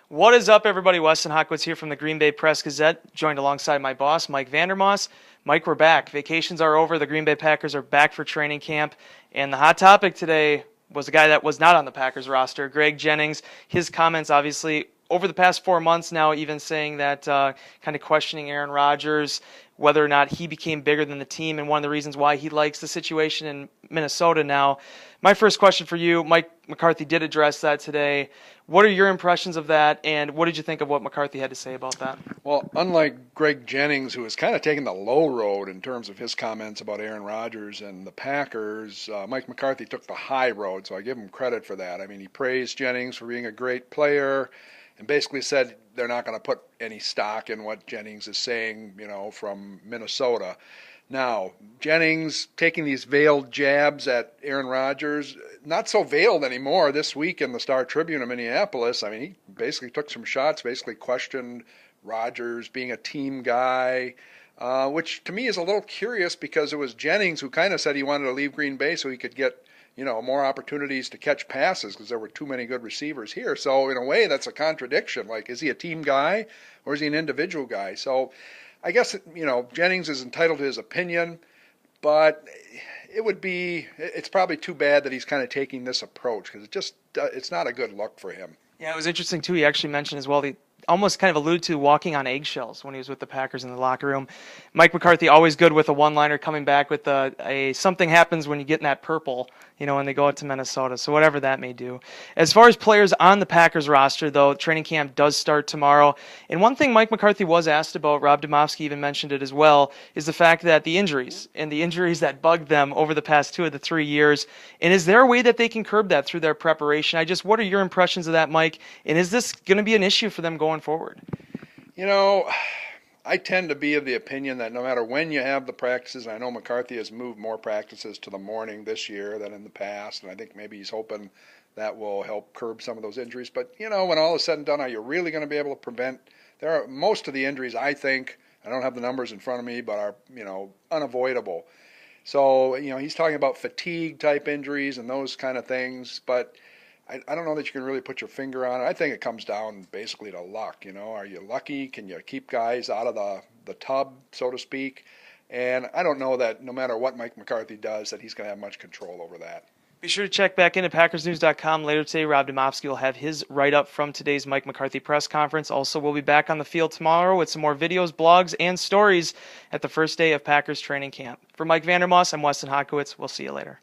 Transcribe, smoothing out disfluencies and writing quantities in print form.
What is up, everybody? Weston, Hodkiewicz here from the Green Bay Press-Gazette, joined alongside my boss, Mike Vandermause. Mike, we're back. Vacations are over. The Green Bay Packers are back for training camp. And the hot topic today was a guy that was not on the Packers roster, Greg Jennings. His comments, obviously, over the past 4 months now, even saying that, kind of questioning Aaron Rodgers, whether or not he became bigger than the team, and one of the reasons why he likes the situation in Minnesota now. My first question for you, Mike McCarthy did address that today. What are your impressions of that, and what did you think of what McCarthy had to say about that? Well, unlike Greg Jennings, who has kind of taken the low road in terms of his comments about Aaron Rodgers and the Packers, Mike McCarthy took the high road, so I give him credit for that. I mean, he praised Jennings for being a great player and basically said they're not going to put any stock in what Jennings is saying, from Minnesota. Now, Jennings taking these veiled jabs at Aaron Rodgers, not so veiled anymore this week in the Star Tribune of Minneapolis. I mean, he basically took some shots, basically questioned Rodgers being a team guy, which to me is a little curious because it was Jennings who kind of said he wanted to leave Green Bay so he could get more opportunities to catch passes because there were too many good receivers here. So in a way, that's a contradiction. Like, is he a team guy or is he an individual guy? So I guess, Jennings is entitled to his opinion, but it's probably too bad that he's kind of taking this approach because it's not a good look for him. Yeah, it was interesting, too. He actually mentioned as well, he almost kind of alluded to walking on eggshells when he was with the Packers in the locker room. Mike McCarthy, always good with a one-liner, coming back with a something happens when you get in that purple, when they go out to Minnesota. So whatever that may do. As far as players on the Packers roster, though, training camp does start tomorrow. And one thing Mike McCarthy was asked about, Rob Demovsky even mentioned it as well, is the fact that the injuries that bugged them over the past 2 of the 3 years. And is there a way that they can curb that through their preparation? What are your impressions of that, Mike? And is this going to be an issue for them going forward? I tend to be of the opinion that no matter when you have the practices, I know McCarthy has moved more practices to the morning this year than in the past, and I think maybe he's hoping that will help curb some of those injuries. But, when all is said and done, are you really going to be able to prevent? Most of the injuries, I think, I don't have the numbers in front of me, but are, unavoidable. So, he's talking about fatigue-type injuries and those kind of things, but I don't know that you can really put your finger on it. I think it comes down basically to luck. Are you lucky? Can you keep guys out of the tub, so to speak? And I don't know that no matter what Mike McCarthy does, that he's going to have much control over that. Be sure to check back in at PackersNews.com later today. Rob Demovsky will have his write-up from today's Mike McCarthy press conference. Also, we'll be back on the field tomorrow with some more videos, blogs, and stories at the first day of Packers training camp. For Mike Vandermause, I'm Weston Hodkiewicz. We'll see you later.